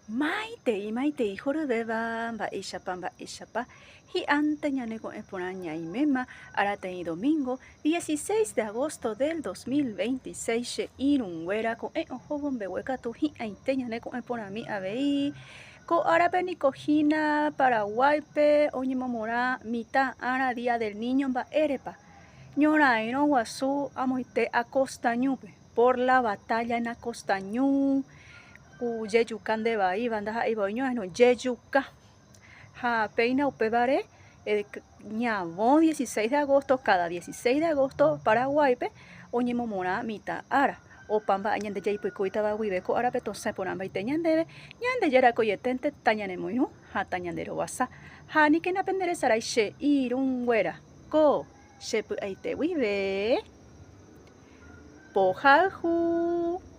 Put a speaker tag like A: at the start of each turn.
A: Maitei jorobeba, mba'éichapa. Hi'ánte ñaneko'ẽ porã ñaimema arateĩ domingo 16 de agosto del 2026 che irũnguéra ko'ẽ ohóvo mbeguekatu hi'ãite ñaneko'ẽ porãmi avei ko árape niko hína Paraguaype oñemomorã mitã ára Día del Niño mba'érepa ñorãirõ guasu amoite Acostañúpe por la batalla en Acostañú kujejuka ndevaíva ndaha'eivoi ño'ãirõ jejuka ha péina upévare ñavõ 16 de agosto, cada 16 de agosto Paraguaype oñemomorã mitã ára opa mba'e ñande jaipykúitava guive ko árape tosẽporãmbaite ñandéve ñandejerakojeténte tañanemoirũ ha tañanderovasa ha nikénape nderesarái che irũnguéra ko chepy'aite guive pohayhu.